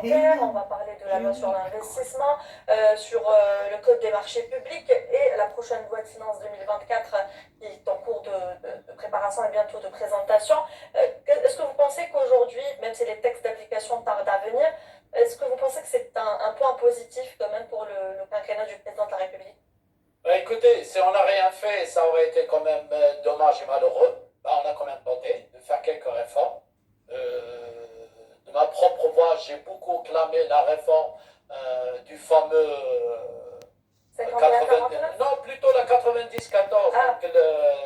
bancaire, on va parler de la loi sur l'investissement, sur le code des marchés publics et la prochaine loi de finances 2024 qui est en cours de préparation et bientôt de présentation. Est-ce que vous pensez qu'aujourd'hui, même si les textes d'application tardent à venir, est-ce que vous pensez que c'est un point positif quand même pour le quinquennat du président de la République? Bah, écoutez, si on n'a rien fait, ça aurait été quand même dommage et malheureux. Bah, on a quand même tenté de faire quelques réformes. De ma propre voix, j'ai beaucoup clamé la réforme du fameux 51-49. non, plutôt la 90-14, Ah. donc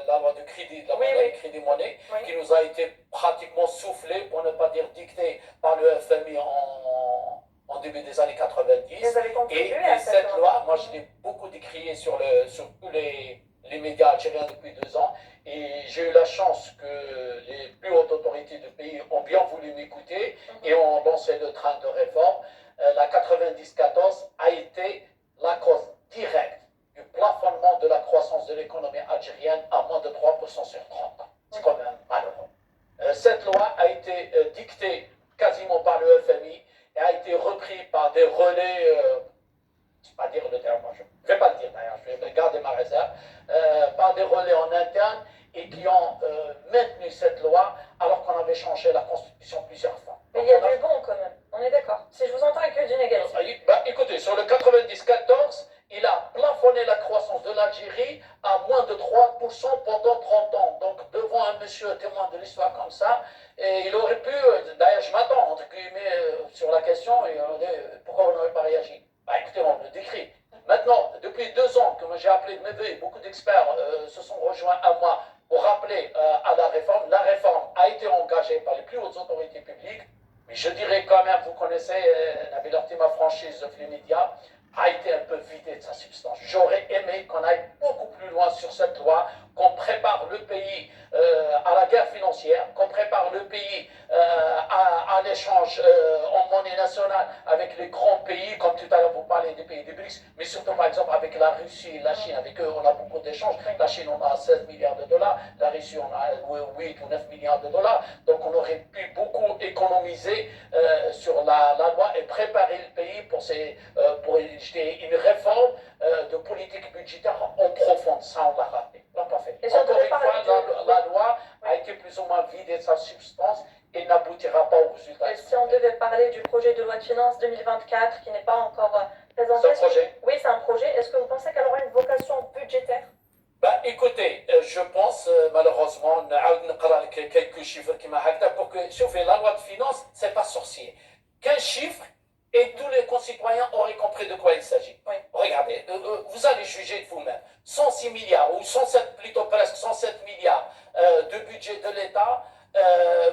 la loi de crédit, la Oui, monnaie, oui. crédit monnaie, Oui. qui nous a été pratiquement soufflée, pour ne pas dire dictée, par le FMI en début des années 90. Vous avez contribué à cette loi, moi je l'ai beaucoup décriée sur tous les médias algériens depuis 2 ans, et j'ai eu la chance que les plus hautes autorités du pays ont bien voulu m'écouter et ont lancé le train de réforme. La 90-14 a été la cause directe du plafonnement de la croissance de l'économie algérienne à moins de 3% sur 30 ans. C'est quand même malheureux. Cette loi a été dictée quasiment par le FMI et a été reprise par des relais, je ne vais pas dire le terme, je ne vais pas le dire d'ailleurs, je vais garder ma réserve, par des relais en interne et qui ont maintenu cette loi alors qu'on avait changé la Constitution plusieurs fois. Mais il y a du bon quand même, on est d'accord. Si je vous entends avec du négatif. Écoutez, sur le 90-14, il a plafonné la croissance de l'Algérie à moins de 3% pendant 30 ans. Donc, devant un monsieur témoin de l'histoire comme ça, et il aurait pu, d'ailleurs, je m'attends, entre guillemets, sur la question, et pourquoi vous n'avez pas réagi? Écoutez, on le décrit. Maintenant, depuis 2 ans que j'ai appelé de mes voeux, beaucoup d'experts se sont rejoints à moi pour rappeler à la réforme. La réforme a été engagée par les plus hautes autorités publiques, mais je dirais quand même, vous connaissez Nabil Arti, ma franchise de Flux Media, a été un peu vidée de sa substance. J'aurais aimé qu'on aille beaucoup plus loin sur cette loi, qu'on prépare le pays à la guerre financière, qu'on prépare le pays à l'échange en monnaie nationale avec les grands pays, comme tout à l'heure vous parlez des pays des BRICS, mais surtout par exemple avec la Russie et la Chine. Avec eux, on a beaucoup d'échanges. La Chine, on a 16 milliards de dollars, la Russie, on a 8 ou 9 milliards de dollars. Donc on aurait pu beaucoup économiser sur la loi et préparer le pays pour une réforme de politique budgétaire en profonde. Ça, on l'a raté. On l'a pas fait. Encore une fois, la loi a été plus ou moins vidée de sa substance et n'aboutira pas au résultat. Et si on devait parler du projet de loi de finances 2024 qui n'est pas encore présenté. C'est un projet. Oui, c'est un projet. Est-ce que vous pensez qu'elle aura une vocation budgétaire? Écoutez, je pense malheureusement, quelques chiffres qui m'ont pour que, chauffez la loi de finances, c'est pas sorcier. 15 chiffres et tous les concitoyens auraient compris de quoi il s'agit. Oui. Regardez, vous allez juger de vous-même. 106 milliards, ou 107, plutôt presque 107 milliards de budget de l'État,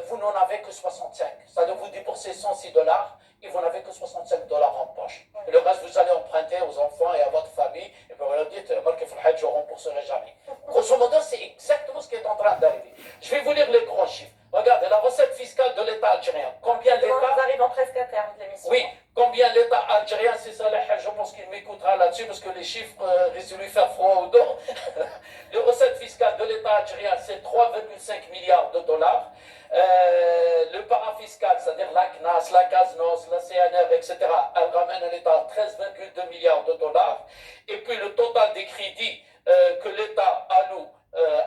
vous n'en avez que 65. C'est-à-dire vous déboursez 106 dollars et vous n'avez que 65 dollars en poche. Oui. Et le reste, vous allez emprunter aux enfants et à votre famille, et puis vous leur dites, marquez Fouhad, je ne rembourserai jamais. Grosso modo, c'est exactement ce qui est en train d'arriver. Je vais vous lire les grands chiffres. Regardez, la recette fiscale de l'État algérien. Combien l'État... Nous arrivons presque à terme de l'émission. Oui, combien l'État algérien, c'est ça, je pense qu'il m'écoutera là-dessus, parce que les chiffres risquent de lui faire froid au dos. Les recettes fiscales de l'État algérien, c'est 3,5 milliards de dollars. Le parafiscal, c'est-à-dire la CNAS, la CASNOS, la CNR, etc., elle ramène à l'État 13,2 milliards de dollars. Et puis le total des crédits que l'État alloue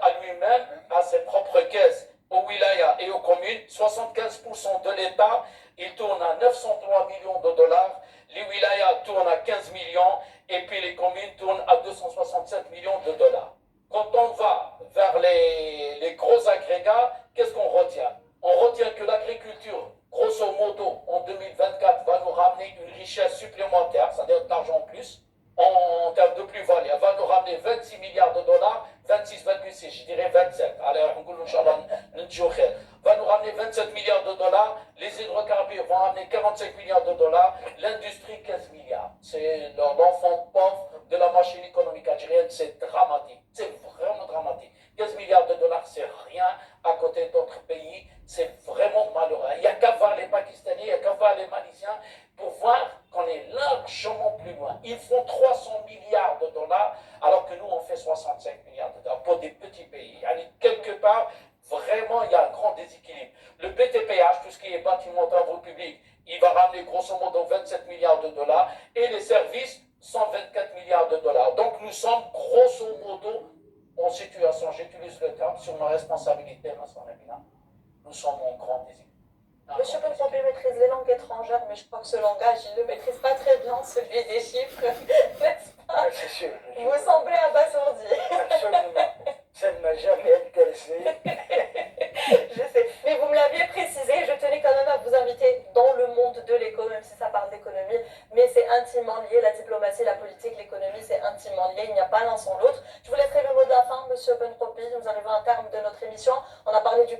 à lui-même, à ses propres caisses, aux wilayas et aux communes, 75% de l'État, il tourne à 903 millions de dollars, les wilayas tournent à 15 millions, et puis les communes tournent à 267 millions de dollars. Quand on va vers les gros agrégats, qu'est-ce qu'on retient? On retient que l'agriculture, grosso modo, en 2024, va nous ramener une richesse supplémentaire, c'est-à-dire d'argent en plus, en termes de plus-value. Elle va nous ramener 26 milliards de dollars, 26,6, je dirais 27. Allez, va nous ramener 27 milliards de dollars, les hydrocarbures vont ramener 45 milliards de dollars, l'industrie 15 milliards. C'est l'enfant pauvre de la machine économique algérienne, c'est dramatique, c'est vraiment dramatique. 15 milliards de dollars, c'est rien à côté d'autres pays, c'est vraiment malheureux. Il n'y a qu'à voir les Pakistanais, il n'y a qu'à voir les Malaisiens pour voir qu'on est largement plus loin. Ils font 300 milliards de dollars, alors que nous, on fait 65 milliards de dollars pour des petits pays. Allez, quelque part, vraiment, il y a un grand déséquilibre. Le BTPH, tout ce qui est bâtiment travaux publics, il va ramener grosso grosso modo 27 milliards de dollars, et les services, 124 milliards de dollars. Donc nous sommes grosso modo en situation, j'utilise le terme sur ma responsabilité, nous sommes en grande déséquilibre. Monsieur Bontempi maîtrise les langues étrangères, mais je crois que ce langage, il ne le maîtrise pas très bien, celui des chiffres, n'est-ce pas? C'est sûr. Vous semblez abasourdi. Absolument. Ça ne m'a jamais intéressé. Je sais, mais vous me l'aviez précisé, je tenais quand même à vous inviter dans le monde de l'éco, même si ça parle d'économie, mais c'est intimement lié, la diplomatie, la politique, l'économie, c'est intimement lié, il n'y a pas l'un sans l'autre. Je vous laisserai le mot de la fin, Monsieur Bontempi, nous arrivons à terme de notre émission, on a parlé du